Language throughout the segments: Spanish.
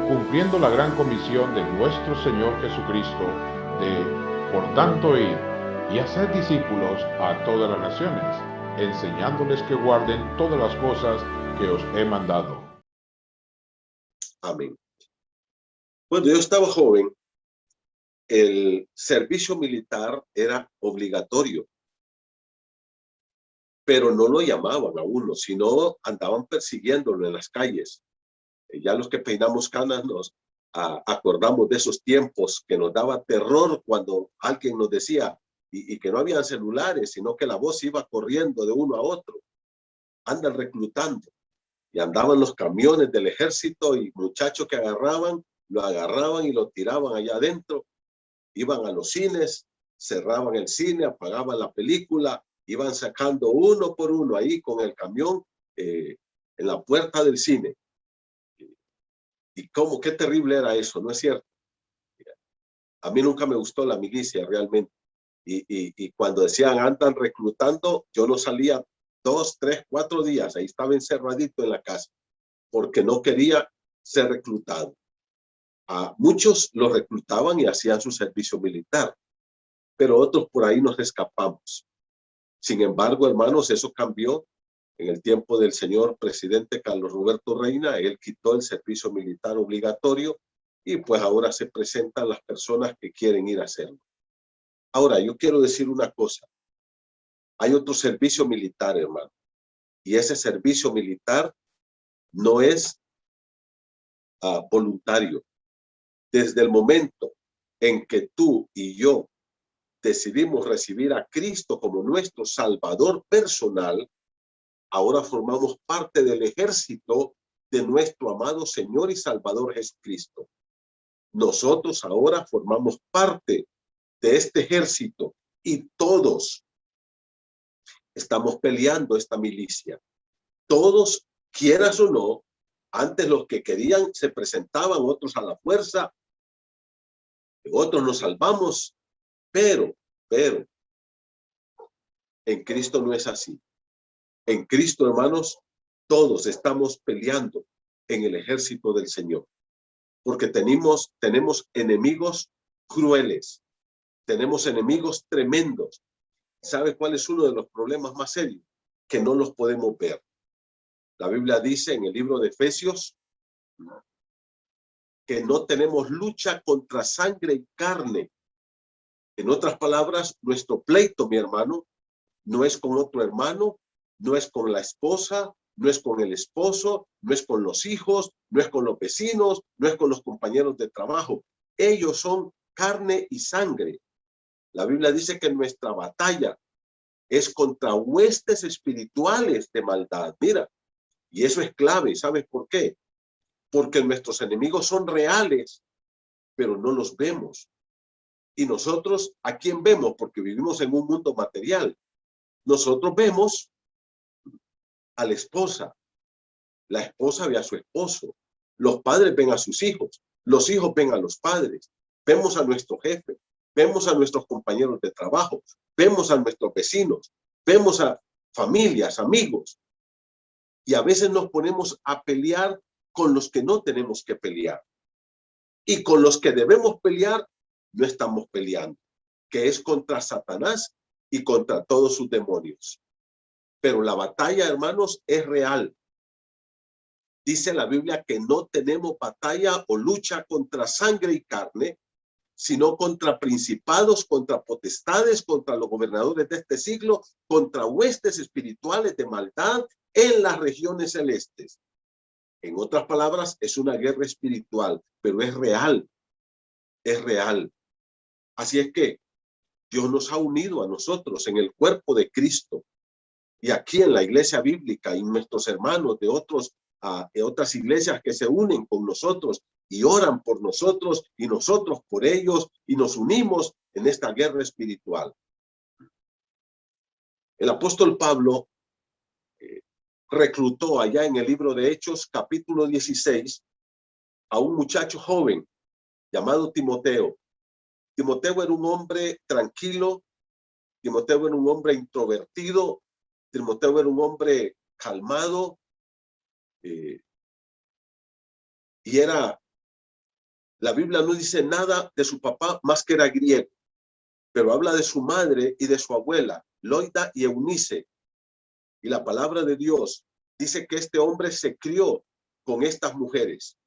Cumpliendo la gran comisión de nuestro Señor Jesucristo de, por tanto, ir y hacer discípulos a todas las naciones, enseñándoles que guarden todas las cosas que os he mandado. Amén. Cuando yo estaba joven, el servicio militar era obligatorio, pero no lo llamaban a uno, sino andaban persiguiéndolo en las calles. Ya los que peinamos canas nos acordamos de esos tiempos que nos daba terror cuando alguien nos decía, y que no habían celulares, sino que la voz iba corriendo de uno a otro. Andan reclutando. Y andaban los camiones del ejército y muchachos que lo agarraban y lo tiraban allá adentro. Iban a los cines, cerraban el cine, apagaban la película, iban sacando uno por uno ahí con el camión en la puerta del cine. Y cómo, qué terrible era eso, ¿no es cierto? A mí nunca me gustó la milicia realmente. Y cuando decían andan reclutando, yo no salía 2, 3, 4 días. Ahí estaba encerradito en la casa porque no quería ser reclutado. A muchos los reclutaban y hacían su servicio militar, pero otros por ahí nos escapamos. Sin embargo, hermanos, eso cambió en el tiempo del señor presidente Carlos Roberto Reina. Él quitó el servicio militar obligatorio y pues ahora se presentan las personas que quieren ir a hacerlo. Ahora, yo quiero decir una cosa. Hay otro servicio militar, hermano, y ese servicio militar no es voluntario. Desde el momento en que tú y yo decidimos recibir a Cristo como nuestro Salvador personal, ahora formamos parte del ejército de nuestro amado Señor y Salvador Jesucristo. Nosotros ahora formamos parte de este ejército y todos estamos peleando esta milicia. Todos, quieras o no, antes los que querían se presentaban, otros a la fuerza, otros nos salvamos, pero en Cristo no es así. En Cristo, hermanos, todos estamos peleando en el ejército del Señor, porque tenemos enemigos crueles, tenemos enemigos tremendos. ¿Sabe cuál es uno de los problemas más serios? Que no los podemos ver. La Biblia dice en el libro de Efesios que no tenemos lucha contra sangre y carne. En otras palabras, nuestro pleito, mi hermano, no es con otro hermano, no es con la esposa, no es con el esposo, no es con los hijos, no es con los vecinos, no es con los compañeros de trabajo. Ellos son carne y sangre. La Biblia dice que nuestra batalla es contra huestes espirituales de maldad. Mira, y eso es clave. ¿Sabes por qué? Porque nuestros enemigos son reales, pero no los vemos. Y nosotros, ¿a quién vemos? Porque vivimos en un mundo material. Nosotros vemos a la esposa ve a su esposo, los padres ven a sus hijos, los hijos ven a los padres, vemos a nuestro jefe, vemos a nuestros compañeros de trabajo, vemos a nuestros vecinos, vemos a familias, amigos, y a veces nos ponemos a pelear con los que no tenemos que pelear. Y con los que debemos pelear, no estamos peleando, que es contra Satanás y contra todos sus demonios. Pero la batalla, hermanos, es real. Dice la Biblia que no tenemos batalla o lucha contra sangre y carne, sino contra principados, contra potestades, contra los gobernadores de este siglo, contra huestes espirituales de maldad en las regiones celestes. En otras palabras, es una guerra espiritual, pero es real, es real. Así es que Dios nos ha unido a nosotros en el cuerpo de Cristo. Y aquí en la iglesia bíblica y nuestros hermanos de otras iglesias que se unen con nosotros y oran por nosotros y nosotros por ellos y nos unimos en esta guerra espiritual. El apóstol Pablo reclutó allá en el libro de Hechos, capítulo 16, a un muchacho joven llamado Timoteo. Timoteo era un hombre tranquilo, Timoteo era un hombre introvertido, Timoteo era un hombre calmado, y la Biblia no dice nada de su papá más que era griego, pero habla de su madre y de su abuela, Loida y Eunice. Y la palabra de Dios dice que este hombre se crió con estas mujeres.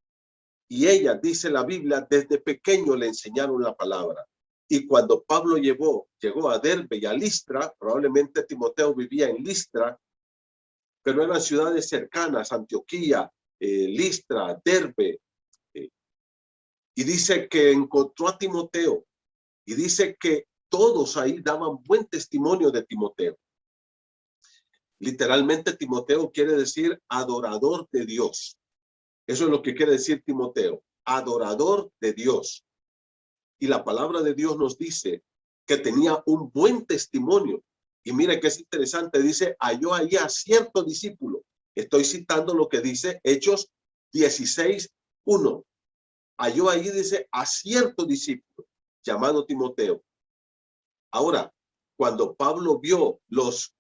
Y ella, dice la Biblia, desde pequeño le enseñaron la palabra. Y cuando Pablo llegó a Derbe y a Listra, probablemente Timoteo vivía en Listra, pero eran ciudades cercanas, Antioquía, Listra, Derbe. Y dice que encontró a Timoteo. Y dice que todos ahí daban buen testimonio de Timoteo. Literalmente Timoteo quiere decir adorador de Dios. Eso es lo que quiere decir Timoteo, adorador de Dios. Y la palabra de Dios nos dice que tenía un buen testimonio. Y mire que es interesante, dice, halló allí a cierto discípulo. Estoy citando lo que dice Hechos 16:1. Halló allí, dice, a cierto discípulo llamado Timoteo. Ahora, cuando Pablo vio las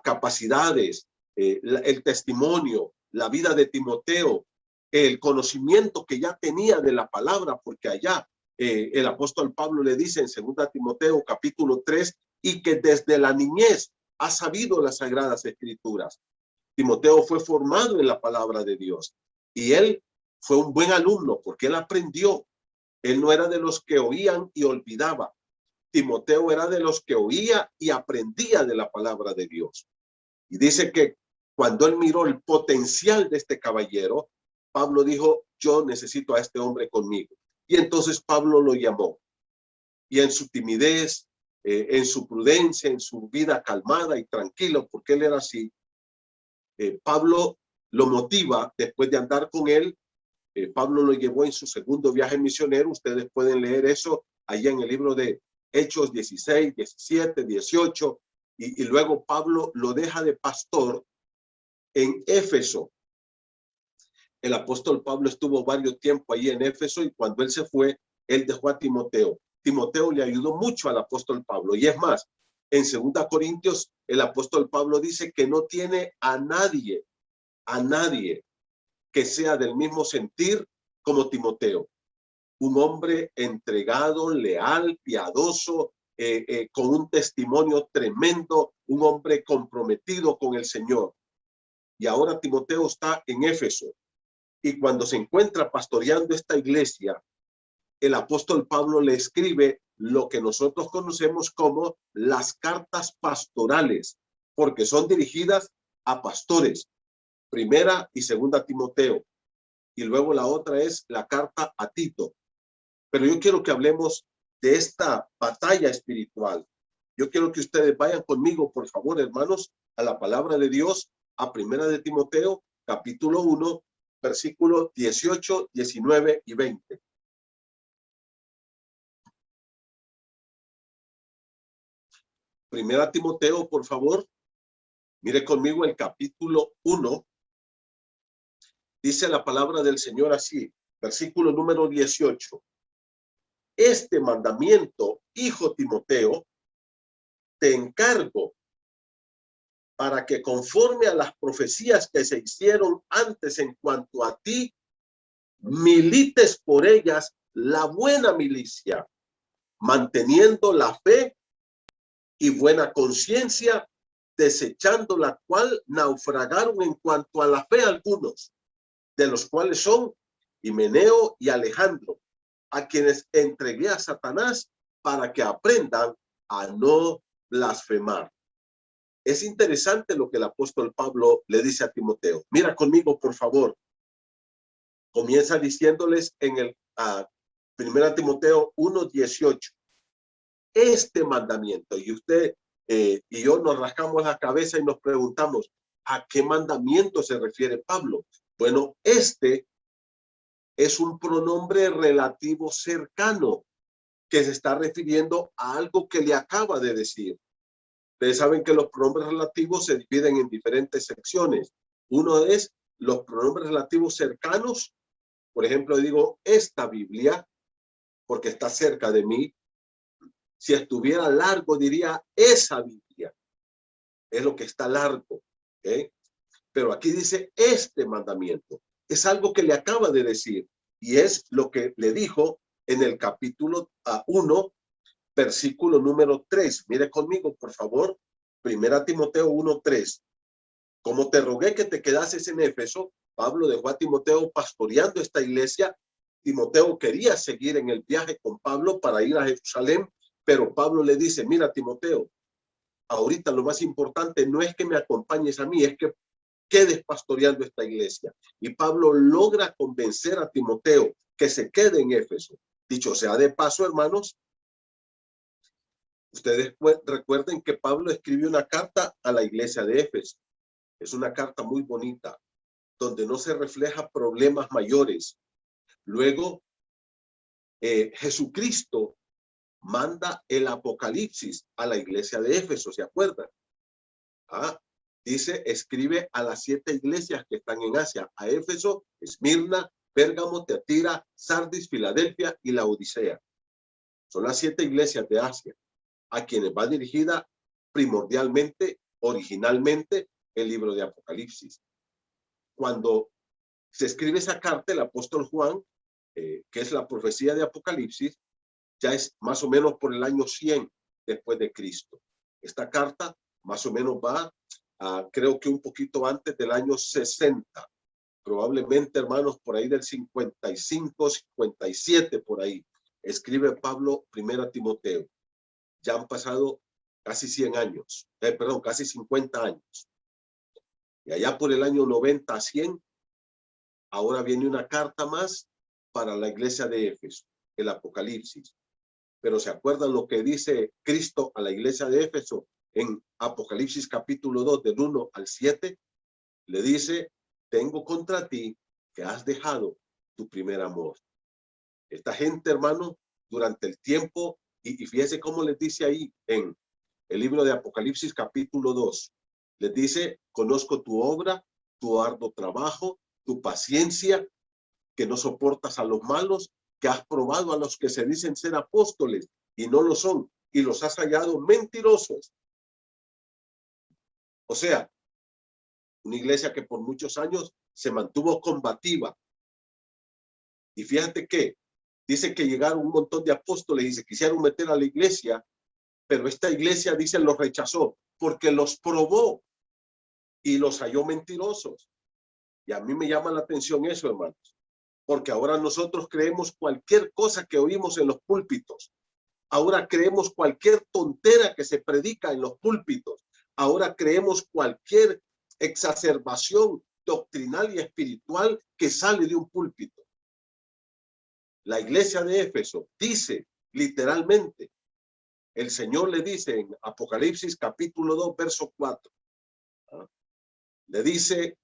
capacidades, el testimonio, la vida de Timoteo, el conocimiento que ya tenía de la palabra, porque allá el apóstol Pablo le dice en 2 Timoteo capítulo 3, y que desde la niñez ha sabido las sagradas escrituras. Timoteo fue formado en la palabra de Dios y él fue un buen alumno porque él aprendió. Él no era de los que oían y olvidaba. Timoteo era de los que oía y aprendía de la palabra de Dios. Y dice que cuando él miró el potencial de este caballero, Pablo dijo, yo necesito a este hombre conmigo. Y entonces Pablo lo llamó. Y en su timidez, en su prudencia, en su vida calmada y tranquilo, porque él era así, Pablo lo motiva después de andar con él. Pablo lo llevó en su segundo viaje misionero. Ustedes pueden leer eso allá en el libro de Hechos 16, 17, 18. Y luego Pablo lo deja de pastor en Éfeso. El apóstol Pablo estuvo varios tiempos ahí en Éfeso y cuando él se fue, él dejó a Timoteo. Timoteo le ayudó mucho al apóstol Pablo. Y es más, en 2 Corintios, el apóstol Pablo dice que no tiene a nadie que sea del mismo sentir como Timoteo. Un hombre entregado, leal, piadoso, con un testimonio tremendo, un hombre comprometido con el Señor. Y ahora Timoteo está en Éfeso. Y cuando se encuentra pastoreando esta iglesia, el apóstol Pablo le escribe lo que nosotros conocemos como las cartas pastorales, porque son dirigidas a pastores, 1 y 2 Timoteo. Y luego la otra es la carta a Tito. Pero yo quiero que hablemos de esta batalla espiritual. Yo quiero que ustedes vayan conmigo, por favor, hermanos, a la palabra de Dios, a 1 Timoteo, capítulo 1, versículos 18, 19 y 20. Primera Timoteo, por favor, mire conmigo el capítulo 1. Dice la palabra del Señor así, versículo número 18. Este mandamiento, hijo Timoteo, te encargo para que conforme a las profecías que se hicieron antes en cuanto a ti, milites por ellas la buena milicia, manteniendo la fe y buena conciencia, desechando la cual naufragaron en cuanto a la fe algunos, de los cuales son Himeneo y Alejandro, a quienes entregué a Satanás para que aprendan a no blasfemar. Es interesante lo que el apóstol Pablo le dice a Timoteo. Mira conmigo, por favor. Comienza diciéndoles en el 1 Timoteo 1:18. Este mandamiento, y usted y yo nos rascamos la cabeza y nos preguntamos, ¿a qué mandamiento se refiere Pablo? Bueno, este es un pronombre relativo cercano que se está refiriendo a algo que le acaba de decir. Ustedes saben que los pronombres relativos se dividen en diferentes secciones. Uno es los pronombres relativos cercanos. Por ejemplo, digo esta Biblia porque está cerca de mí. Si estuviera largo, diría esa Biblia. Es lo que está largo. ¿Okay? Pero aquí dice este mandamiento. Es algo que le acaba de decir. Y es lo que le dijo en el capítulo 1, versículo número 3. Mire conmigo, por favor. Primera Timoteo 1:3. Como te rogué que te quedases en Éfeso, Pablo dejó a Timoteo pastoreando esta iglesia. Timoteo quería seguir en el viaje con Pablo para ir a Jerusalén, pero Pablo le dice, mira, Timoteo, ahorita lo más importante no es que me acompañes a mí, es que quedes pastoreando esta iglesia. Y Pablo logra convencer a Timoteo que se quede en Éfeso. Dicho sea de paso, hermanos, ustedes recuerden que Pablo escribió una carta a la iglesia de Éfeso. Es una carta muy bonita, donde no se refleja problemas mayores. Luego, Jesucristo manda el Apocalipsis a la iglesia de Éfeso, ¿se acuerdan? Dice, escribe a las 7 iglesias que están en Asia, a Éfeso, Esmirna, Pérgamo, Teatira, Sardis, Filadelfia y Laodicea. Son las 7 iglesias de Asia, a quienes va dirigida primordialmente, originalmente, el libro de Apocalipsis. Cuando se escribe esa carta, el apóstol Juan, que es la profecía de Apocalipsis, ya es más o menos por el año 100 después de Cristo. Esta carta más o menos va creo que un poquito antes del año 60, probablemente, hermanos, por ahí del 55, 57, por ahí. Escribe Pablo primero a Timoteo. Ya han pasado casi 100 años, perdón, casi 50 años. Y allá por el año 90 a 100, ahora viene una carta más para la iglesia de Éfeso, el Apocalipsis. Pero ¿se acuerdan lo que dice Cristo a la iglesia de Éfeso en Apocalipsis capítulo 2, del 1 al 7? Le dice, tengo contra ti que has dejado tu primer amor. Esta gente, hermano, durante el tiempo, y fíjese cómo les dice ahí en el libro de Apocalipsis capítulo 2, les dice, conozco tu obra, tu arduo trabajo, tu paciencia, que no soportas a los malos, que has probado a los que se dicen ser apóstoles y no lo son, y los has hallado mentirosos. O sea, una iglesia que por muchos años se mantuvo combativa. Y fíjate que dice que llegaron un montón de apóstoles y se quisieron meter a la iglesia, pero esta iglesia, dice, los rechazó porque los probó y los halló mentirosos. Y a mí me llama la atención eso, hermanos, porque ahora nosotros creemos cualquier cosa que oímos en los púlpitos. Ahora creemos cualquier tontera que se predica en los púlpitos. Ahora creemos cualquier exacerbación doctrinal y espiritual que sale de un púlpito. La iglesia de Éfeso dice literalmente, el Señor le dice en Apocalipsis capítulo 2, verso 4, le dice,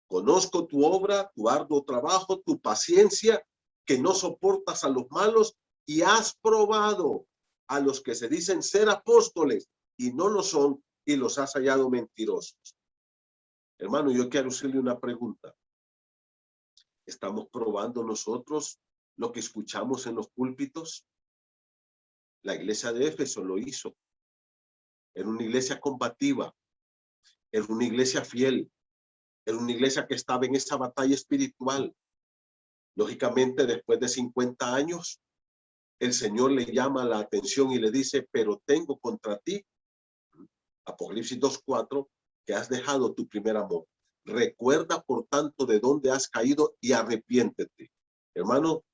conozco tu obra, tu arduo trabajo, tu paciencia, que no soportas a los malos y has probado a los que se dicen ser apóstoles y no lo son y los has hallado mentirosos. Hermano, yo quiero hacerle una pregunta. ¿Estamos probando nosotros lo que escuchamos en los púlpitos? La iglesia de Éfeso lo hizo. Era una iglesia combativa, era una iglesia fiel, era una iglesia que estaba en esa batalla espiritual. Lógicamente, después de 50 años, el Señor le llama la atención y le dice, pero tengo contra ti, Apocalipsis 2:4, que has dejado tu primer amor. Recuerda, por tanto, de dónde has caído y arrepiéntete. Hermano,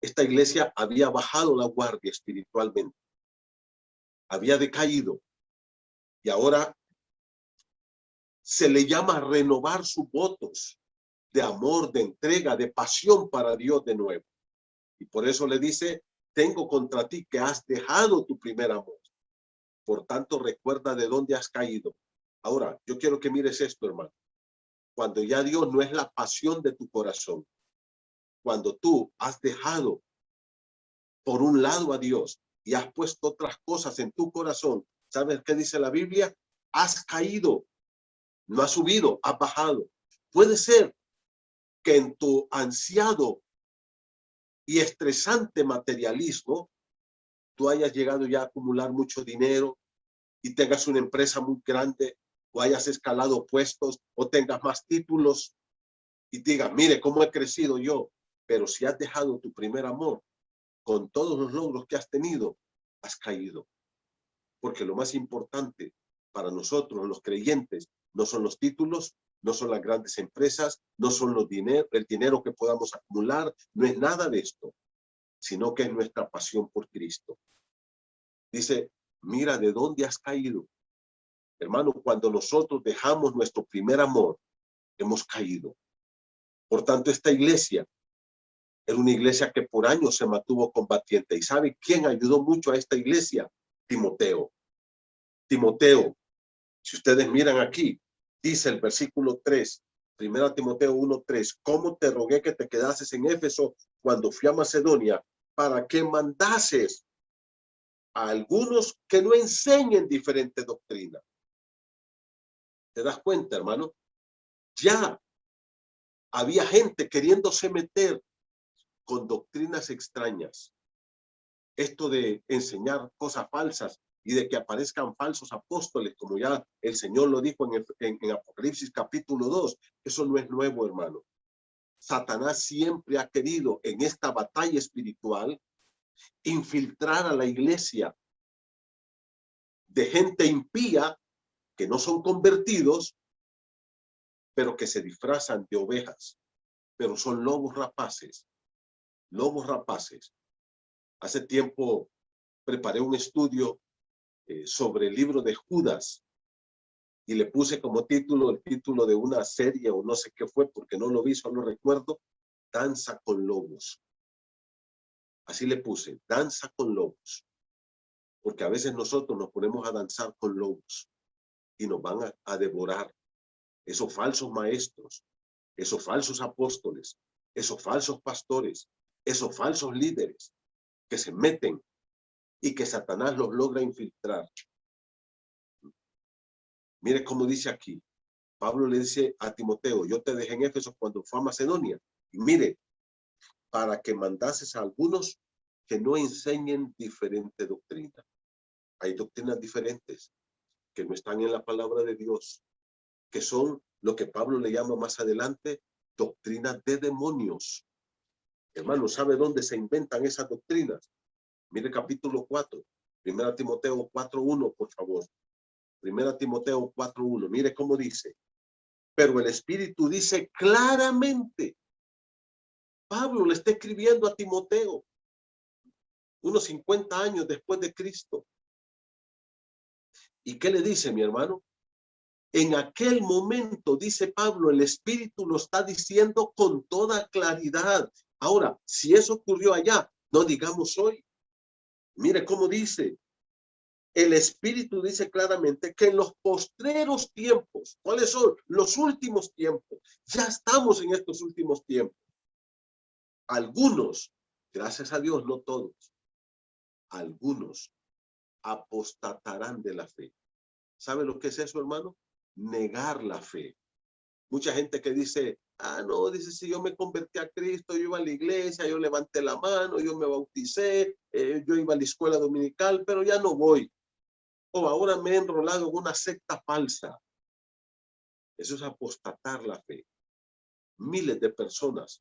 esta iglesia había bajado la guardia espiritualmente. Había decaído. Y ahora se le llama a renovar sus votos de amor, de entrega, de pasión para Dios de nuevo. Y por eso le dice, tengo contra ti que has dejado tu primer amor. Por tanto, recuerda de dónde has caído. Ahora, yo quiero que mires esto, hermano. Cuando ya Dios no es la pasión de tu corazón, cuando tú has dejado por un lado a Dios y has puesto otras cosas en tu corazón, ¿sabes qué dice la Biblia? Has caído, no has subido, has bajado. Puede ser que en tu ansiado y estresante materialismo, tú hayas llegado ya a acumular mucho dinero y tengas una empresa muy grande, o hayas escalado puestos, o tengas más títulos, y digas, mire cómo he crecido yo. Pero si has dejado tu primer amor, con todos los logros que has tenido, has caído. Porque lo más importante para nosotros, los creyentes, no son los títulos, no son las grandes empresas, no son el dinero que podamos acumular, no es nada de esto, sino que es nuestra pasión por Cristo. Dice, mira de dónde has caído. Hermano, cuando nosotros dejamos nuestro primer amor, hemos caído. Por tanto, esta iglesia era una iglesia que por años se mantuvo combatiente. ¿Y sabe quién ayudó mucho a esta iglesia? Timoteo. Timoteo, si ustedes miran aquí, dice el versículo 3, 1 Timoteo 1:3, ¿cómo te rogué que te quedases en Éfeso cuando fui a Macedonia para que mandases a algunos que no enseñen diferente doctrina? ¿Te das cuenta, hermano? Ya había gente queriéndose meter con doctrinas extrañas. Esto de enseñar cosas falsas y de que aparezcan falsos apóstoles, como ya el Señor lo dijo en Apocalipsis capítulo 2, eso no es nuevo, hermano. Satanás siempre ha querido en esta batalla espiritual infiltrar a la iglesia de gente impía que no son convertidos, pero que se disfrazan de ovejas, pero son lobos rapaces, lobos rapaces. Hace tiempo preparé un estudio sobre el libro de Judas y le puse como título el título de una serie o no sé qué fue porque no lo vi, solo recuerdo, Danza con Lobos. Así le puse, Danza con Lobos. Porque a veces nosotros nos ponemos a danzar con lobos y nos van a devorar esos falsos maestros, esos falsos apóstoles, esos falsos pastores, esos falsos líderes que se meten y que Satanás los logra infiltrar. Mire cómo dice aquí. Pablo le dice a Timoteo, yo te dejé en Éfeso cuando fue a Macedonia. Y mire, para que mandases a algunos que no enseñen diferente doctrina. Hay doctrinas diferentes que no están en la palabra de Dios, que son lo que Pablo le llama más adelante doctrinas de demonios. Hermano, ¿sabe dónde se inventan esas doctrinas? Mire capítulo 4, 1 Timoteo 4:1, por favor. 1 Timoteo 4:1, mire cómo dice. Pero el Espíritu dice claramente, Pablo le está escribiendo a Timoteo, unos 50 años después de Cristo. ¿Y qué le dice, mi hermano? En aquel momento, dice Pablo, el Espíritu lo está diciendo con toda claridad. Ahora, si eso ocurrió allá, no digamos hoy. Mire cómo dice. El Espíritu dice claramente que en los postreros tiempos, ¿cuáles son? Los últimos tiempos. Ya estamos en estos últimos tiempos. Algunos, gracias a Dios, no todos, algunos apostatarán de la fe. ¿Sabe lo que es eso, hermano? Negar la fe. Mucha gente que dice, no, dice, si yo me convertí a Cristo, yo iba a la iglesia, yo levanté la mano, yo me bauticé, yo iba a la escuela dominical, pero ya no voy. O ahora me he enrolado en una secta falsa. Eso es apostatar la fe. Miles de personas,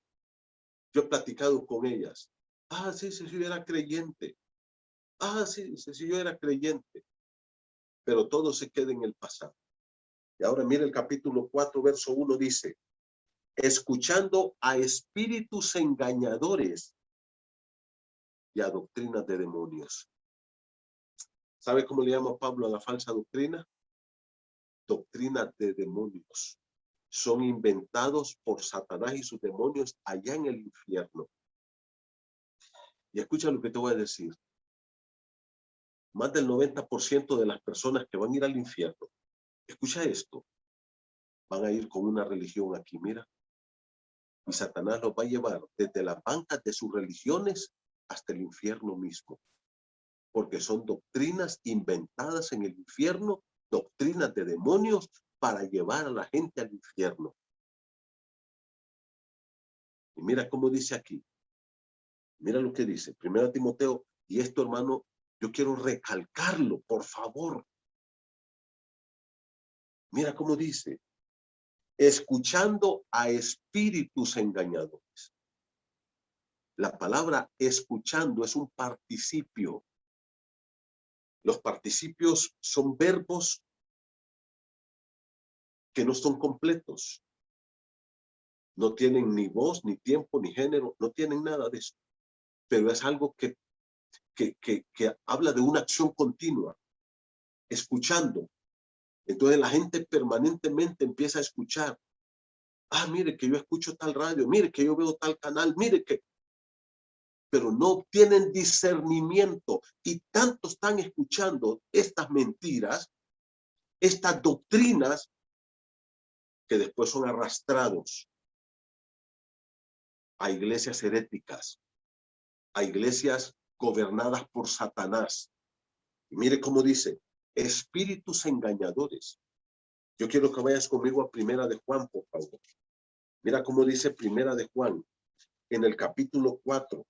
yo he platicado con ellas. Sí, sí, yo era creyente. Sí, sí, sí, yo era creyente. Pero todo se queda en el pasado. Y ahora mire el capítulo 4, verso 1 dice, escuchando a espíritus engañadores y a doctrinas de demonios. ¿Sabe cómo le llama Pablo a la falsa doctrina? Doctrinas de demonios. Son inventados por Satanás y sus demonios allá en el infierno. Y escucha lo que te voy a decir. Más del 90% de las personas que van a ir al infierno, escucha esto, van a ir con una religión aquí, mira. Y Satanás los va a llevar desde las bancas de sus religiones hasta el infierno mismo. Porque son doctrinas inventadas en el infierno, doctrinas de demonios para llevar a la gente al infierno. Y mira cómo dice aquí. Mira lo que dice, 1 Timoteo, y esto, hermano, yo quiero recalcarlo, por favor. Mira cómo dice, escuchando a espíritus engañadores. La palabra escuchando es un participio. Los participios son verbos que no son completos. No tienen ni voz, ni tiempo, ni género, no tienen nada de eso. Pero es algo que habla de una acción continua, escuchando. Entonces la gente permanentemente empieza a escuchar. Ah, mire que yo escucho tal radio, mire que yo veo tal canal, mire que... Pero no tienen discernimiento y tanto están escuchando estas mentiras, estas doctrinas, que después son arrastrados a iglesias heréticas, a iglesias gobernadas por Satanás. Y mire cómo dice, espíritus engañadores. Yo quiero que vayas conmigo a Primera de Juan, por favor. Mira cómo dice Primera de Juan, en el capítulo 4.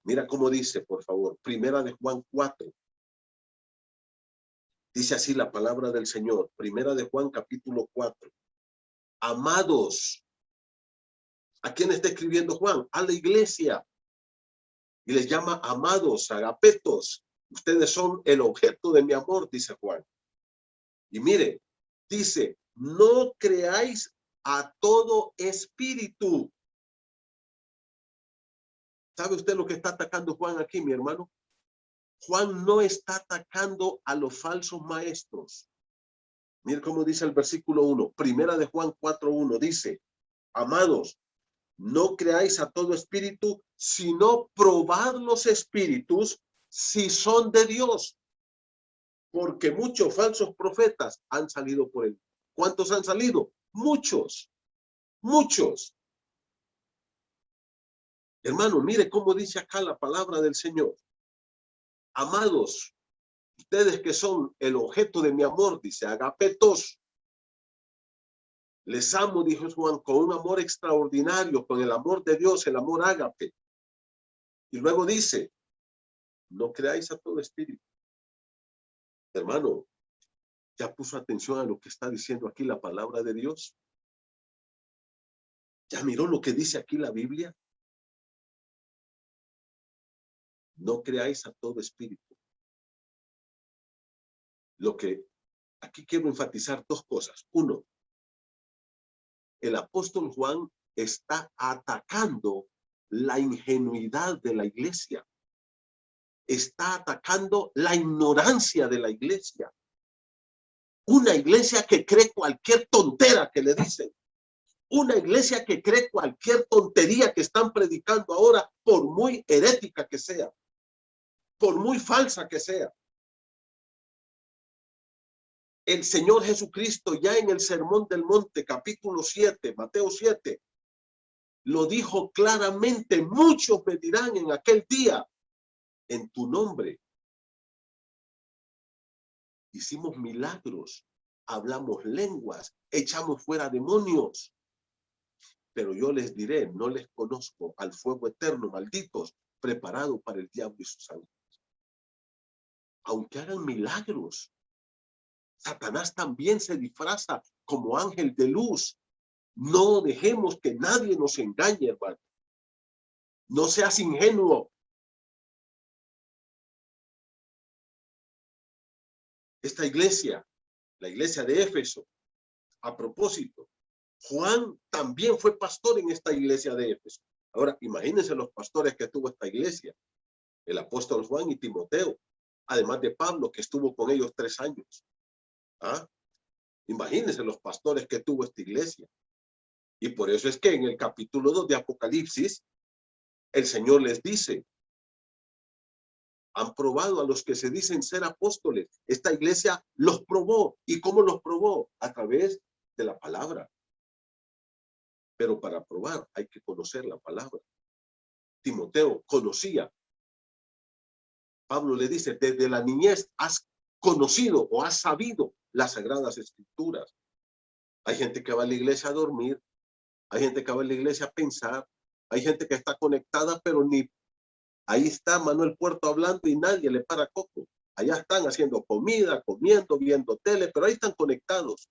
Mira cómo dice, por favor, Primera de Juan 4. Dice así la palabra del Señor. Primera de Juan, capítulo 4. Amados. ¿A quién está escribiendo Juan? A la iglesia. Y les llama amados, agapetos. Ustedes son el objeto de mi amor, dice Juan. Y mire, dice, no creáis a todo espíritu. ¿Sabe usted lo que está atacando Juan aquí, mi hermano? Juan no está atacando a los falsos maestros. Mire cómo dice el versículo 1. Primera de Juan 4:1 dice, amados, no creáis a todo espíritu, sino probad los espíritus si son de Dios. Porque muchos falsos profetas han salido por él. ¿Cuántos han salido? Muchos. Muchos. Hermano, mire cómo dice acá la palabra del Señor. Amados, ustedes que son el objeto de mi amor, dice, agapetos. Les amo, dijo Juan, con un amor extraordinario, con el amor de Dios, el amor ágape. Y luego dice, no creáis a todo espíritu. Hermano, ¿ya puso atención a lo que está diciendo aquí la palabra de Dios? ¿Ya miró lo que dice aquí la Biblia? No creáis a todo espíritu. Lo que aquí quiero enfatizar dos cosas. Uno, el apóstol Juan está atacando la ingenuidad de la iglesia. Está atacando la ignorancia de la iglesia. Una iglesia que cree cualquier tontera que le dicen. Una iglesia que cree cualquier tontería que están predicando ahora, por muy herética que sea, por muy falsa que sea. El Señor Jesucristo ya en el Sermón del Monte, capítulo 7, Mateo 7, lo dijo claramente, muchos me dirán en aquel día, en tu nombre hicimos milagros, hablamos lenguas, echamos fuera demonios. Pero yo les diré, no les conozco, al fuego eterno, malditos, preparado para el diablo y sus ángeles. Aunque hagan milagros, Satanás también se disfraza como ángel de luz. No dejemos que nadie nos engañe, hermano. No seas ingenuo. Esta iglesia, la iglesia de Éfeso, a propósito, Juan también fue pastor en esta iglesia de Éfeso. Ahora, imagínense los pastores que tuvo esta iglesia. El apóstol Juan y Timoteo, además de Pablo, que estuvo con ellos 3 años. ¿Ah? Imagínense los pastores que tuvo esta iglesia. Y por eso es que en el capítulo 2 de Apocalipsis, el Señor les dice, han probado a los que se dicen ser apóstoles. Esta iglesia los probó. ¿Y cómo los probó? A través de la palabra. Pero para probar hay que conocer la palabra. Timoteo conocía. Pablo le dice, desde la niñez has conocido o has sabido las sagradas escrituras. Hay gente que va a la iglesia a dormir, hay gente que va a la iglesia a pensar, hay gente que está conectada, pero ni ahí está Manuel Puerto hablando y nadie le para coco. Allá están haciendo comida, comiendo, viendo tele, pero ahí están conectados.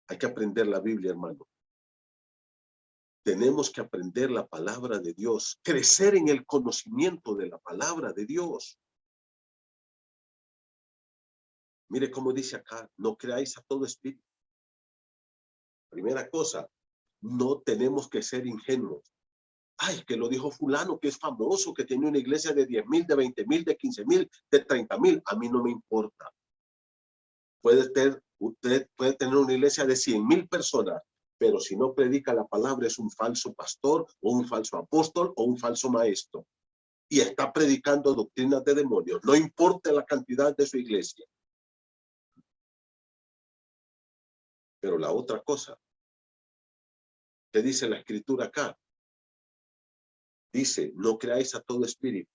Hay que aprender la Biblia, hermano. Tenemos que aprender la palabra de Dios, crecer en el conocimiento de la palabra de Dios. Mire cómo dice acá, no creáis a todo espíritu. Primera cosa, no tenemos que ser ingenuos. Ay, que lo dijo fulano, que es famoso, que tiene una iglesia de 10,000, de 20,000, de 15,000, de 30,000. A mí no me importa. Usted puede tener una iglesia de 100,000 personas, pero si no predica la palabra es un falso pastor o un falso apóstol o un falso maestro. Y está predicando doctrinas de demonios. No importa la cantidad de su iglesia. Pero la otra cosa, ¿qué dice la escritura acá? Dice, no creáis a todo espíritu,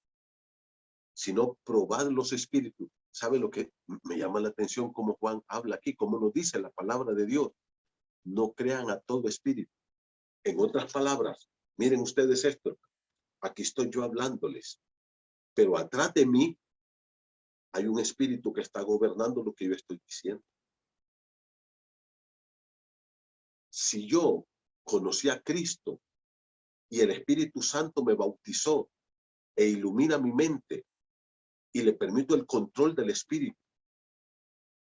sino probad los espíritus. ¿Sabe lo que me llama la atención? Cómo Juan habla aquí, cómo nos dice la palabra de Dios. No crean a todo espíritu. En otras palabras, miren ustedes esto. Aquí estoy yo hablándoles, pero atrás de mí hay un espíritu que está gobernando lo que yo estoy diciendo. Si yo conocí a Cristo y el Espíritu Santo me bautizó e ilumina mi mente y le permito el control del Espíritu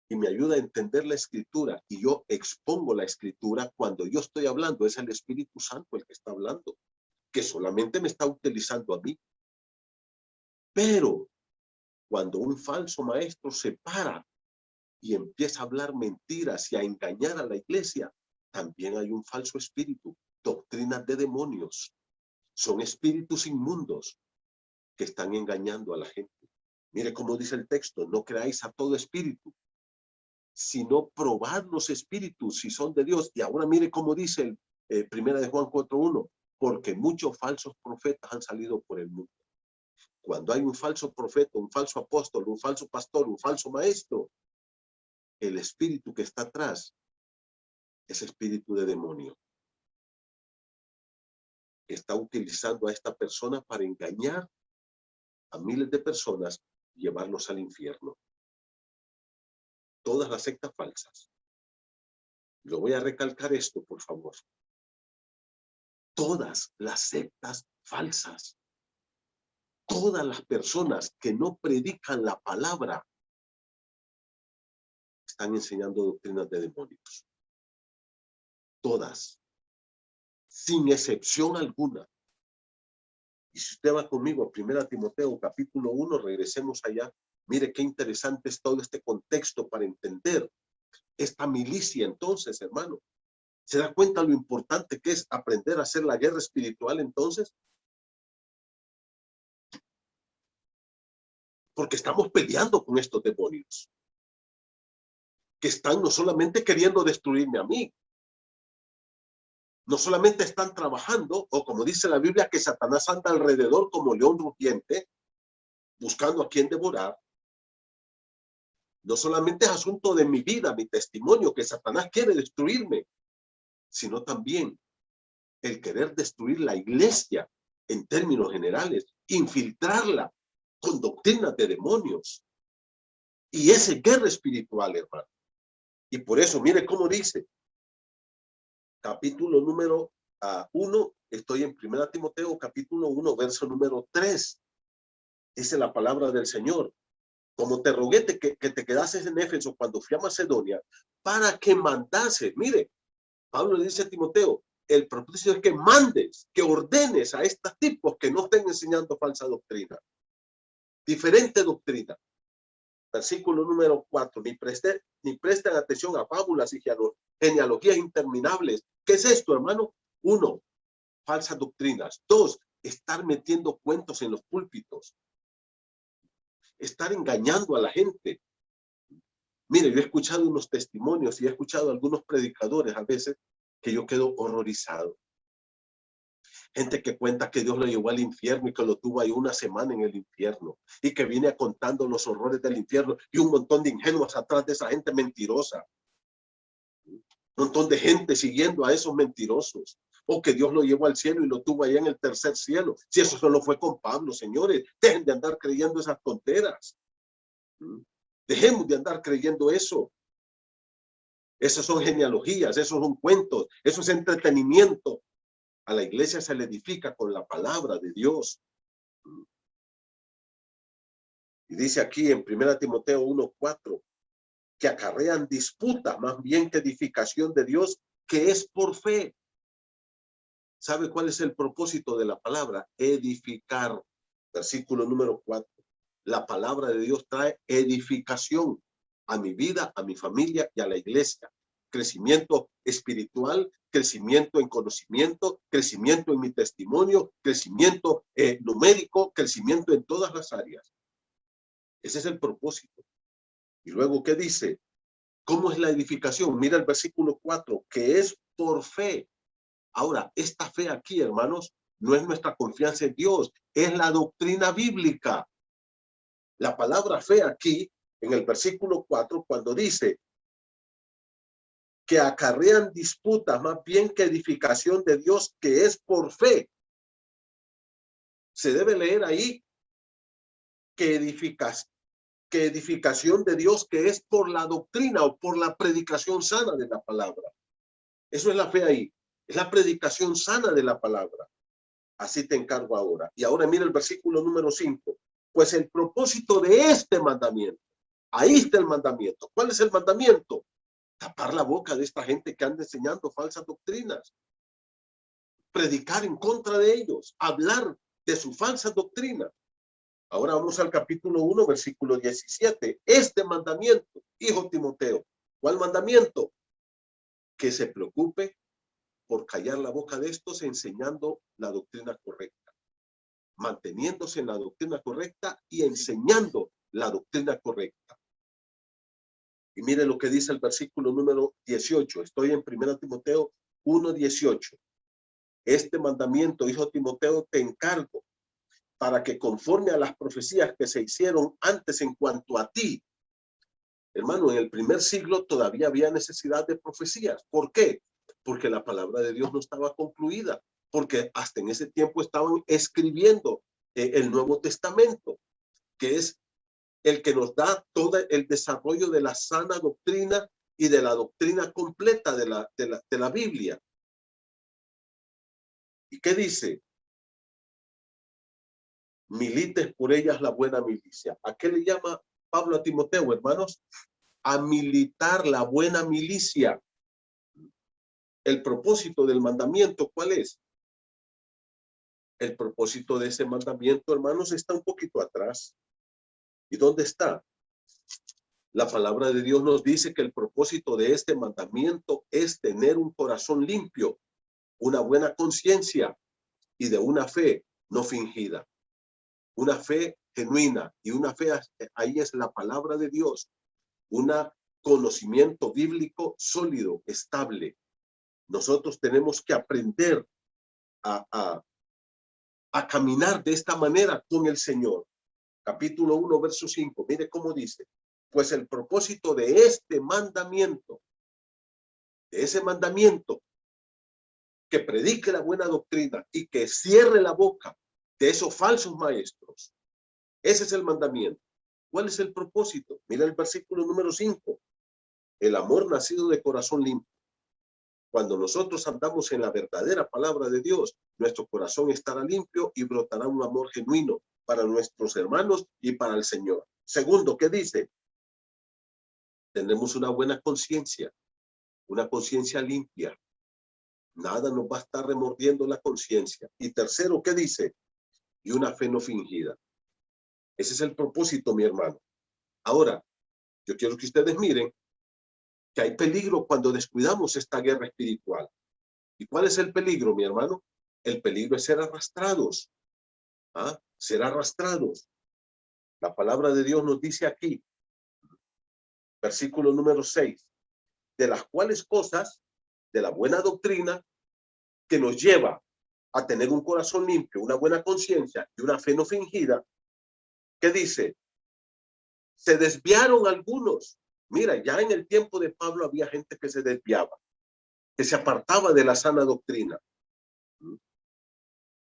y me ayuda a entender la Escritura y yo expongo la Escritura, cuando yo estoy hablando es el Espíritu Santo el que está hablando, que solamente me está utilizando a mí. Pero cuando un falso maestro se para y empieza a hablar mentiras y a engañar a la iglesia, también hay un falso espíritu, doctrinas de demonios. Son espíritus inmundos que están engañando a la gente. Mire cómo dice el texto, no creáis a todo espíritu, sino probad los espíritus si son de Dios. Y ahora mire cómo dice el primera de Juan 4:1, porque muchos falsos profetas han salido por el mundo. Cuando hay un falso profeta, un falso apóstol, un falso pastor, un falso maestro, el espíritu que está atrás es espíritu de demonio. Está utilizando a esta persona para engañar a miles de personas y llevarlos al infierno. Todas las sectas falsas. Lo voy a recalcar esto, por favor. Todas las sectas falsas. Todas las personas que no predican la palabra están enseñando doctrinas de demonios. Todas. Sin excepción alguna. Y si usted va conmigo a 1 Timoteo capítulo 1, regresemos allá. Mire qué interesante es todo este contexto para entender esta milicia. Entonces, hermano, ¿se da cuenta lo importante que es aprender a hacer la guerra espiritual entonces? Porque estamos peleando con estos demonios que están no solamente queriendo destruirme a mí, no solamente están trabajando, o como dice la Biblia, que Satanás anda alrededor como león rugiente, buscando a quien devorar. No solamente es asunto de mi vida, mi testimonio, que Satanás quiere destruirme, sino también el querer destruir la iglesia en términos generales, infiltrarla con doctrinas de demonios. Y esa es guerra espiritual, hermano. Y por eso, mire cómo dice, capítulo número 1, estoy en 1 Timoteo, capítulo 1, verso número 3. Dice la palabra del Señor. Como te rogué que te quedases en Éfeso cuando fui a Macedonia, para que mandases. Mire, Pablo le dice a Timoteo, el propósito es que mandes, que ordenes a estos tipos que no estén enseñando falsa doctrina. Diferente doctrina. Versículo número 4, ni presten atención a fábulas y genealogías interminables. ¿Qué es esto, hermano? 1, falsas doctrinas. 2, estar metiendo cuentos en los púlpitos. Estar engañando a la gente. Mire, yo he escuchado unos testimonios y he escuchado a algunos predicadores a veces que yo quedo horrorizado. Gente que cuenta que Dios lo llevó al infierno y que lo tuvo ahí una semana en el infierno y que viene contando los horrores del infierno y un montón de ingenuos atrás de esa gente mentirosa. Un montón de gente siguiendo a esos mentirosos. O que Dios lo llevó al cielo y lo tuvo allá en el tercer cielo. Si eso solo fue con Pablo, señores, dejen de andar creyendo esas tonteras. Dejemos de andar creyendo eso. Esas son genealogías, esos son cuentos, eso es entretenimiento. A la iglesia se le edifica con la palabra de Dios. Y dice aquí en 1 Timoteo 1:4, que acarrean disputa más bien que edificación de Dios, que es por fe. ¿Sabe cuál es el propósito de la palabra? Edificar. Versículo número 4. La palabra de Dios trae edificación a mi vida, a mi familia y a la iglesia. Crecimiento espiritual, crecimiento en conocimiento, crecimiento en mi testimonio, crecimiento numérico, crecimiento en todas las áreas. Ese es el propósito. Y luego, ¿qué dice? ¿Cómo es la edificación? Mira el versículo 4, que es por fe. Ahora, esta fe aquí, hermanos, no es nuestra confianza en Dios, es la doctrina bíblica. La palabra fe aquí, en el versículo 4, cuando dice que acarrean disputas más bien que edificación de Dios, que es por fe. Se debe leer ahí que edificación de Dios, que es por la doctrina o por la predicación sana de la palabra. Eso es la fe ahí, es la predicación sana de la palabra. Así te encargo ahora. Y ahora mira el versículo número 5. Pues el propósito de este mandamiento, ahí está el mandamiento. ¿Cuál es el mandamiento? Tapar la boca de esta gente que anda enseñando falsas doctrinas. Predicar en contra de ellos, hablar de su falsa doctrina. Ahora vamos al capítulo 1, versículo 17. Este mandamiento, hijo Timoteo, ¿cuál mandamiento? Que se preocupe por callar la boca de estos enseñando la doctrina correcta, manteniéndose en la doctrina correcta y enseñando la doctrina correcta. Y mire lo que dice el versículo número 18. Estoy en 1 Timoteo 1:18. Este mandamiento, hijo Timoteo, te encargo para que conforme a las profecías que se hicieron antes en cuanto a ti. Hermano, en el primer siglo todavía había necesidad de profecías. ¿Por qué? Porque la palabra de Dios no estaba concluida, porque hasta en ese tiempo estaban escribiendo el Nuevo Testamento, que es el que nos da todo el desarrollo de la sana doctrina y de la doctrina completa de la Biblia. ¿Y qué dice? Milites por ellas la buena milicia. ¿A qué le llama Pablo a Timoteo, hermanos? A militar la buena milicia. El propósito del mandamiento, ¿cuál es? El propósito de ese mandamiento, hermanos, está un poquito atrás. ¿Y dónde está? La palabra de Dios nos dice que el propósito de este mandamiento es tener un corazón limpio, una buena conciencia y de una fe no fingida. Una fe genuina, y una fe, ahí es la palabra de Dios, un conocimiento bíblico sólido, estable. Nosotros tenemos que aprender a caminar de esta manera con el Señor. Capítulo 1, verso 5, mire cómo dice, pues el propósito de este mandamiento, de ese mandamiento, que predique la buena doctrina y que cierre la boca de esos falsos maestros. Ese es el mandamiento. ¿Cuál es el propósito? Mira el versículo número 5. El amor nacido de corazón limpio. Cuando nosotros andamos en la verdadera palabra de Dios, nuestro corazón estará limpio y brotará un amor genuino para nuestros hermanos y para el Señor. Segundo, ¿qué dice? Tendremos una buena conciencia, una conciencia limpia. Nada nos va a estar remordiendo la conciencia. Y tercero, ¿qué dice? Y una fe no fingida. Ese es el propósito, mi hermano. Ahora, yo quiero que ustedes miren que hay peligro cuando descuidamos esta guerra espiritual. ¿Y cuál es el peligro, mi hermano? El peligro es ser arrastrados. ¿Ah? Ser arrastrados. La palabra de Dios nos dice aquí, versículo número 6, de las cuales cosas, de la buena doctrina, que nos lleva a tener un corazón limpio, una buena conciencia y una fe no fingida, ¿qué dice? Se desviaron algunos. Mira, ya en el tiempo de Pablo había gente que se desviaba, que se apartaba de la sana doctrina.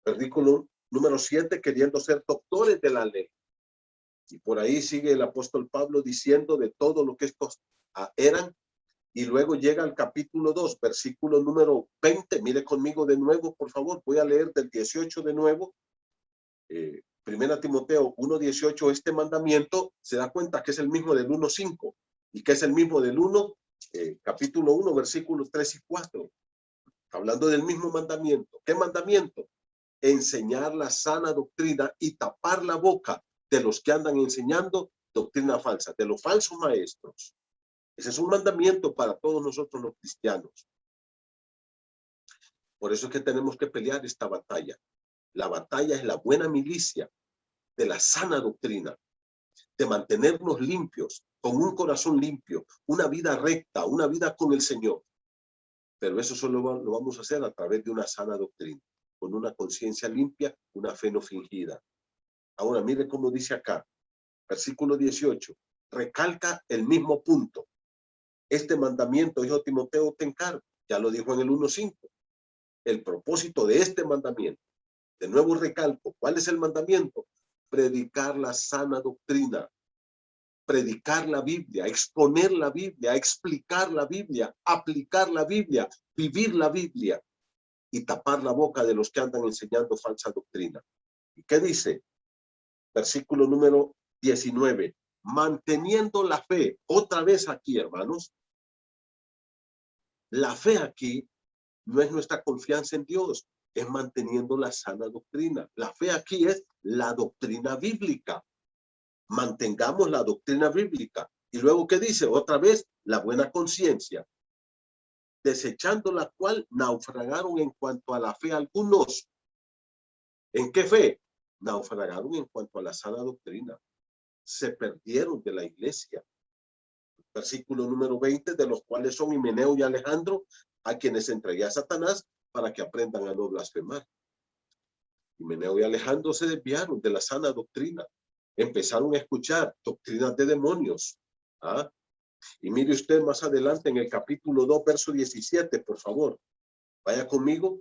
Versículo número 7, queriendo ser doctores de la ley. Y por ahí sigue el apóstol Pablo diciendo de todo lo que estos eran, Y luego llega al capítulo 2, versículo número 20. Mire conmigo de nuevo, por favor. Voy a leer del 18 de nuevo. Primera Timoteo 1:18. Este mandamiento se da cuenta que es el mismo del 1:5 y que es el mismo del capítulo 1, versículos 3 y 4. Hablando del mismo mandamiento. ¿Qué mandamiento? Enseñar la sana doctrina y tapar la boca de los que andan enseñando doctrina falsa, de los falsos maestros. Ese es un mandamiento para todos nosotros los cristianos. Por eso es que tenemos que pelear esta batalla. La batalla es la buena milicia de la sana doctrina, de mantenernos limpios, con un corazón limpio, una vida recta, una vida con el Señor. Pero eso solo lo vamos a hacer a través de una sana doctrina, con una conciencia limpia, una fe no fingida. Ahora, mire cómo dice acá, versículo 18, recalca el mismo punto. Este mandamiento, hijo Timoteo, te encargo. Ya lo dijo en el 1:5. El propósito de este mandamiento, de nuevo recalco, ¿cuál es el mandamiento? Predicar la sana doctrina, predicar la Biblia, exponer la Biblia, explicar la Biblia, aplicar la Biblia, vivir la Biblia y tapar la boca de los que andan enseñando falsa doctrina. ¿Y qué dice? Versículo número 19. Manteniendo la fe. Otra vez aquí, hermanos. La fe aquí no es nuestra confianza en Dios, es manteniendo la sana doctrina. La fe aquí es la doctrina bíblica. Mantengamos la doctrina bíblica. Y luego, ¿qué dice? Otra vez, la buena conciencia. Desechando la cual naufragaron en cuanto a la fe algunos. ¿En qué fe? Naufragaron en cuanto a la sana doctrina. Se perdieron de la iglesia. Versículo número 20, de los cuales son Himeneo y Alejandro, a quienes entregué a Satanás para que aprendan a no blasfemar. Himeneo y Alejandro se desviaron de la sana doctrina. Empezaron a escuchar doctrinas de demonios. ¿Ah? Y mire usted más adelante en el capítulo 2, verso 17, por favor. Vaya conmigo.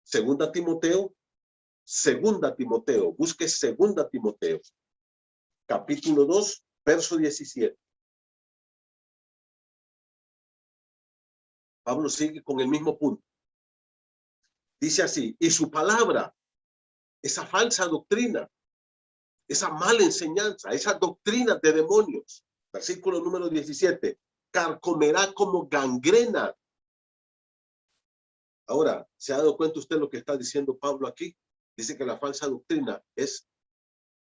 Segunda Timoteo, busque Segunda Timoteo, capítulo 2, verso 17. Pablo sigue con el mismo punto. Dice así, y su palabra, esa falsa doctrina, esa mala enseñanza, esa doctrina de demonios, versículo número 17, carcomerá como gangrena. Ahora, ¿se ha dado cuenta usted lo que está diciendo Pablo aquí? Dice que la falsa doctrina es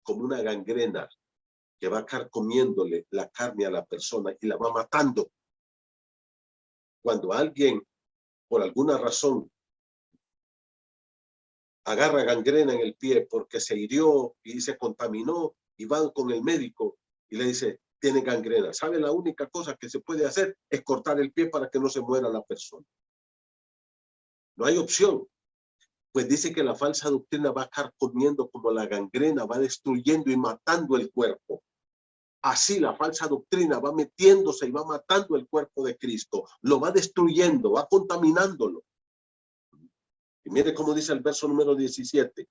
como una gangrena que va carcomiéndole la carne a la persona y la va matando. Cuando alguien, por alguna razón, agarra gangrena en el pie porque se hirió y se contaminó y van con el médico y le dice, tiene gangrena. ¿Sabe? La única cosa que se puede hacer es cortar el pie para que no se muera la persona. No hay opción. Pues dice que la falsa doctrina va carcomiendo como la gangrena, va destruyendo y matando el cuerpo. Así la falsa doctrina va metiéndose y va matando el cuerpo de Cristo. Lo va destruyendo, va contaminándolo. Y mire cómo dice el verso número 17.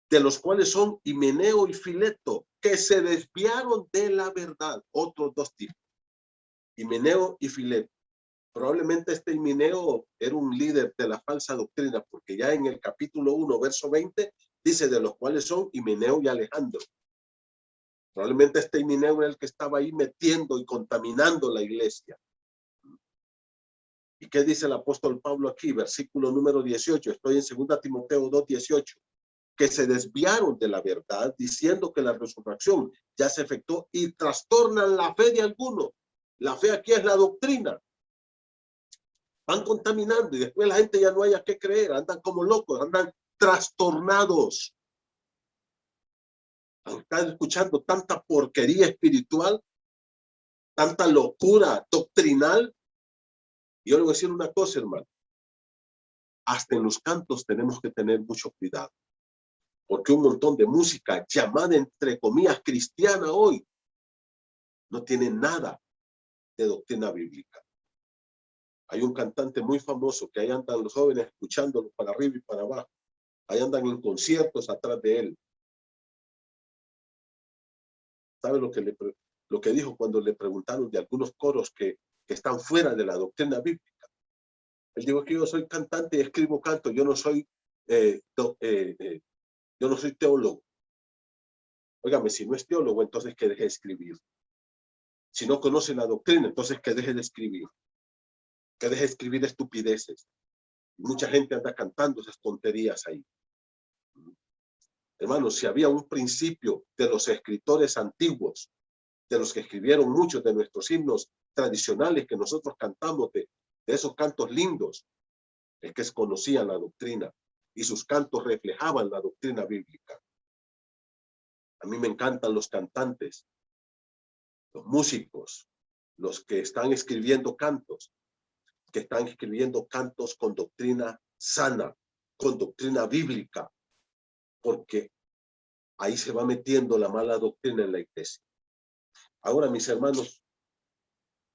De los cuales son Himeneo y Fileto, que se desviaron de la verdad. Otros dos tipos. Himeneo y Fileto. Probablemente este Himeneo era un líder de la falsa doctrina, porque ya en el capítulo 1, verso 20, dice de los cuales son Himeneo y Alejandro. Probablemente este Himeneo era el que estaba ahí metiendo y contaminando la iglesia. ¿Y qué dice el apóstol Pablo aquí? Versículo número 18. Estoy en 2 Timoteo 2, 18. Que se desviaron de la verdad diciendo que la resurrección ya se efectuó y trastornan la fe de algunos. La fe aquí es la doctrina. Van contaminando y después la gente ya no haya qué creer. Andan como locos, andan trastornados. Están escuchando tanta porquería espiritual, tanta locura doctrinal. Y yo le voy a decir una cosa, hermano. Hasta en los cantos tenemos que tener mucho cuidado. Porque un montón de música llamada entre comillas cristiana hoy no tiene nada de doctrina bíblica. Hay un cantante muy famoso que ahí andan los jóvenes escuchándolo para arriba y para abajo. Ahí andan en conciertos atrás de él. ¿Sabe lo que lo que dijo cuando le preguntaron de algunos coros que están fuera de la doctrina bíblica. Él dijo que yo soy cantante y escribo canto, yo no soy teólogo. Óigame, si no es teólogo, entonces que deje de escribir. Si no conoce la doctrina, entonces que deje de escribir. Que deje de escribir estupideces. Mucha gente anda cantando esas tonterías ahí. Hermanos, si había un principio de los escritores antiguos, de los que escribieron muchos de nuestros himnos tradicionales que nosotros cantamos, de esos cantos lindos, es que conocían la doctrina y sus cantos reflejaban la doctrina bíblica. A mí me encantan los cantantes, los músicos, los que están escribiendo cantos, con doctrina sana, con doctrina bíblica, porque ahí se va metiendo la mala doctrina en la iglesia. Ahora, mis hermanos,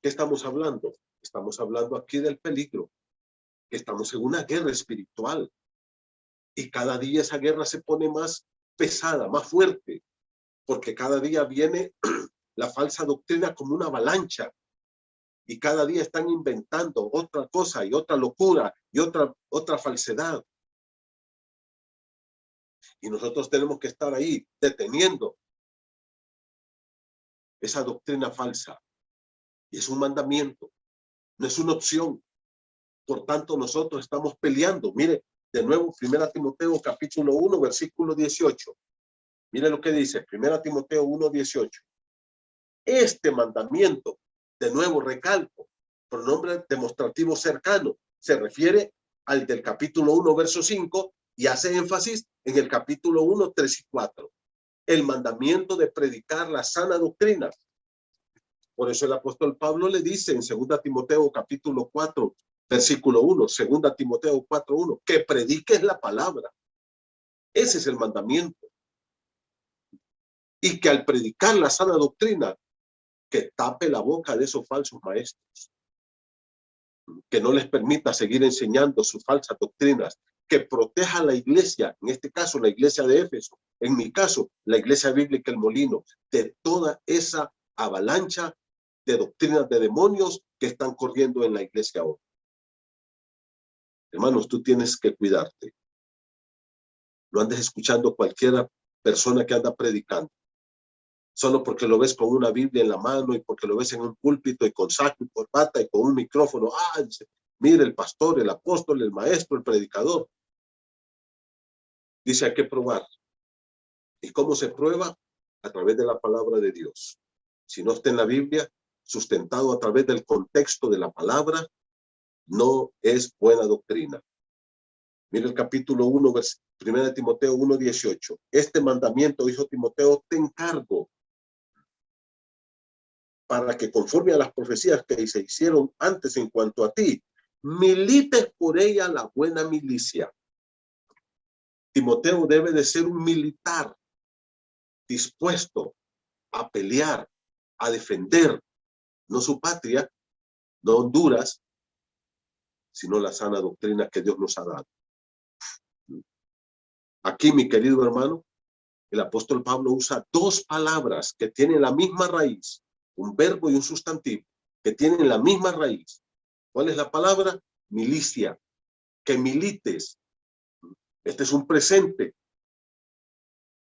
¿qué estamos hablando? Estamos hablando aquí del peligro, que estamos en una guerra espiritual, y cada día esa guerra se pone más pesada, más fuerte, porque cada día viene la falsa doctrina como una avalancha, y cada día están inventando otra cosa y otra locura y otra falsedad. Y nosotros tenemos que estar ahí deteniendo esa doctrina falsa. Y es un mandamiento, no es una opción. Por tanto, nosotros estamos peleando. Mire, de nuevo, 1 Timoteo capítulo 1, versículo 18. Mire lo que dice, 1 Timoteo 1, 18. Este mandamiento, de nuevo recalco, pronombre demostrativo cercano, se refiere al del capítulo 1, verso 5, y hace énfasis en el capítulo 1, 3 y 4. El mandamiento de predicar la sana doctrina. Por eso el apóstol Pablo le dice en 2 Timoteo capítulo 4, versículo 1, 2 Timoteo 4, 1, que prediques la palabra. Ese es el mandamiento. Y que al predicar la sana doctrina, que tape la boca de esos falsos maestros. Que no les permita seguir enseñando sus falsas doctrinas. Que proteja a la iglesia, en este caso la iglesia de Éfeso, en mi caso la iglesia bíblica El Molino, de toda esa avalancha de doctrinas de demonios que están corriendo en la iglesia ahora. Hermanos, tú tienes que cuidarte. No andes escuchando cualquier persona que anda predicando. Solo porque lo ves con una Biblia en la mano y porque lo ves en un púlpito y con saco y corbata y con un micrófono. Dice, mire, el pastor, el apóstol, el maestro, el predicador. Dice, hay que probar. ¿Y cómo se prueba? A través de la palabra de Dios. Si no está en la Biblia, sustentado a través del contexto de la palabra, no es buena doctrina. Mira el capítulo 1, 1 Timoteo 1, 18. Este mandamiento, hijo Timoteo, te encargo para que conforme a las profecías que se hicieron antes en cuanto a ti, milites por ella la buena milicia. Timoteo debe de ser un militar dispuesto a pelear, a defender, no su patria, no Honduras, sino la sana doctrina que Dios nos ha dado. Aquí, mi querido hermano, el apóstol Pablo usa dos palabras que tienen la misma raíz, un verbo y un sustantivo, que tienen la misma raíz. ¿Cuál es la palabra? Milicia, que milites. Este es un presente.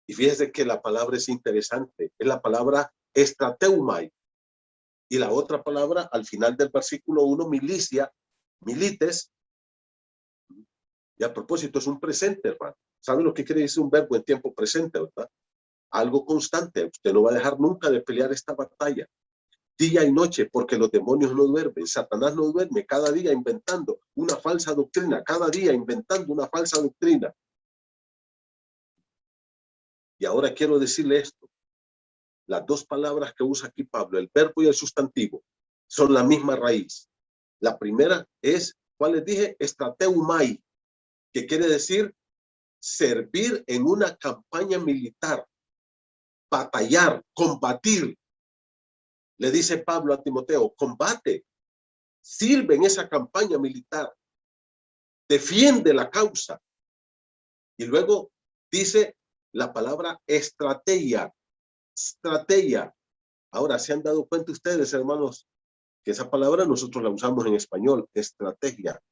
Y fíjese que la palabra es interesante, es la palabra estrateumai. Y la otra palabra, al final del versículo 1, milicia, milites. Y a propósito, es un presente, hermano. ¿Sabe lo que quiere decir un verbo en tiempo presente, verdad? Algo constante. Usted no va a dejar nunca de pelear esta batalla. Día y noche, porque los demonios no duermen. Satanás no duerme, cada día inventando una falsa doctrina, cada día inventando una falsa doctrina. Y ahora quiero decirle esto. Las dos palabras que usa aquí Pablo, el verbo y el sustantivo, son la misma raíz. La primera es, ¿cuál les dije? Estrateumai, que quiere decir servir en una campaña militar, batallar, combatir. Le dice Pablo a Timoteo, combate, sirve en esa campaña militar, defiende la causa. Y luego dice la palabra estrategia. Ahora, ¿se han dado cuenta ustedes, hermanos, que esa palabra nosotros la usamos en español, estrategia?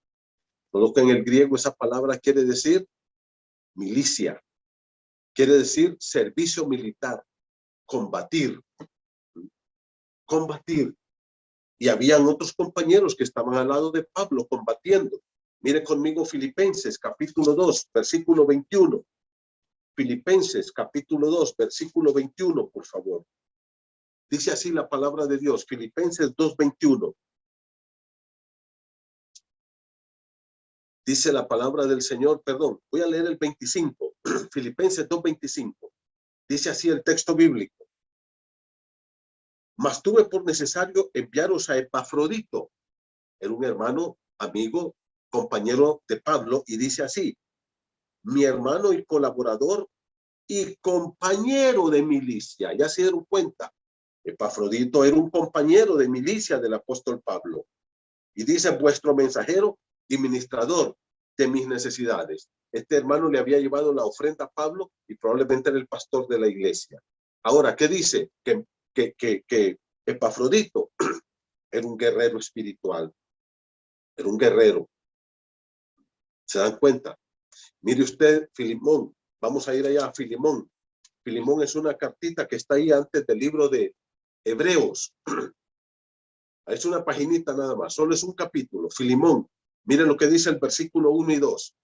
Solo que en el griego esa palabra quiere decir milicia, quiere decir servicio militar, combatir, combatir. Y habían otros compañeros que estaban al lado de Pablo combatiendo. Mire conmigo Filipenses, capítulo 2, versículo 21. Filipenses, capítulo 2, versículo 21, por favor. Dice así la palabra de Dios, Filipenses 2:21. Dice la palabra del Señor, perdón, voy a leer el 25, Filipenses 2:25. Dice así el texto bíblico. Mas tuve por necesario enviaros a Epafrodito. Era un hermano, amigo, compañero de Pablo, y dice así, mi hermano y colaborador y compañero de milicia. Ya se dieron cuenta, Epafrodito era un compañero de milicia del apóstol Pablo. Y dice, vuestro mensajero y ministrador de mis necesidades. Este hermano le había llevado la ofrenda a Pablo y probablemente era el pastor de la iglesia. Ahora, ¿qué dice? Que Epafrodito era un guerrero espiritual. Era un guerrero. ¿Se dan cuenta? Mire usted, Filimón. Vamos a ir allá a Filimón. Filimón es una cartita que está ahí antes del libro de Hebreos. Es una paginita nada más, solo es un capítulo. Filimón, miren lo que dice el versículo 1 y 2.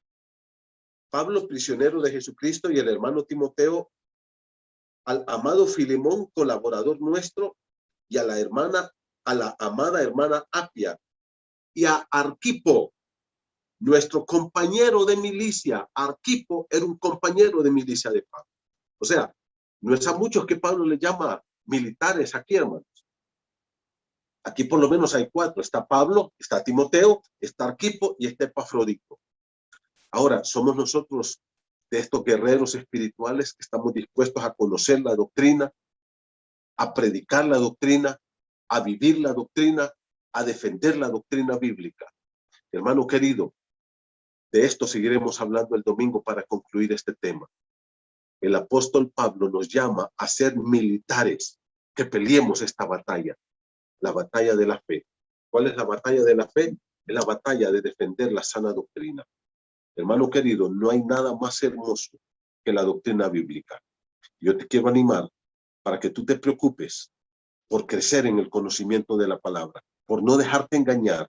Pablo, prisionero de Jesucristo, y el hermano Timoteo, al amado Filemón, colaborador nuestro, y a la amada hermana Apia, y a Arquipo, nuestro compañero de milicia. Arquipo era un compañero de milicia de Pablo. O sea, no es a muchos que Pablo le llama militares aquí, hermanos. Aquí por lo menos hay 4. Está Pablo, está Timoteo, está Arquipo y está Epafrodito. Ahora, somos nosotros de estos guerreros espirituales que estamos dispuestos a conocer la doctrina, a predicar la doctrina, a vivir la doctrina, a defender la doctrina bíblica. Hermano querido, de esto seguiremos hablando el domingo para concluir este tema. El apóstol Pablo nos llama a ser militares, que peleemos esta batalla, la batalla de la fe. ¿Cuál es la batalla de la fe? Es la batalla de defender la sana doctrina. Hermano querido, no hay nada más hermoso que la doctrina bíblica. Yo te quiero animar para que tú te preocupes por crecer en el conocimiento de la palabra, por no dejarte engañar,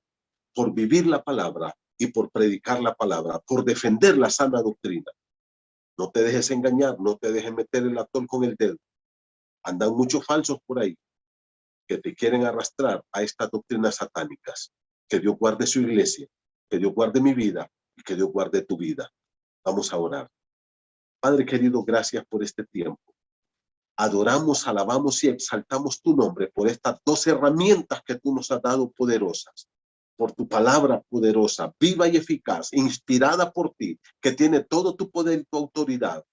por vivir la palabra y por predicar la palabra, por defender la sana doctrina. No te dejes engañar, no te dejes meter el atol con el dedo. Andan muchos falsos por ahí que te quieren arrastrar a estas doctrinas satánicas. Que Dios guarde su iglesia, que Dios guarde mi vida y que Dios guarde tu vida. Vamos a orar. Padre querido, gracias por este tiempo. Adoramos, alabamos y exaltamos tu nombre por estas 2 herramientas que tú nos has dado poderosas. Por tu palabra poderosa, viva y eficaz, inspirada por ti, que tiene todo tu poder y tu autoridad,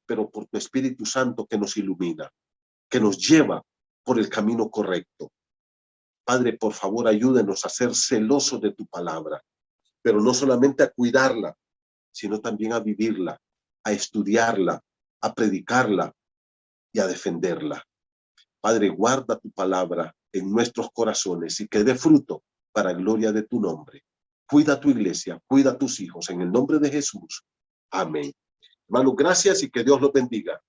pero por tu Espíritu Santo que nos ilumina, que nos lleva por el camino correcto. Padre, por favor, ayúdenos a ser celosos de tu palabra, pero no solamente a cuidarla, sino también a vivirla, a estudiarla, a predicarla y a defenderla. Padre, guarda tu palabra en nuestros corazones y que dé fruto para gloria de tu nombre. Cuida tu iglesia, cuida a tus hijos, en el nombre de Jesús. Amén. Hermano, gracias y que Dios los bendiga.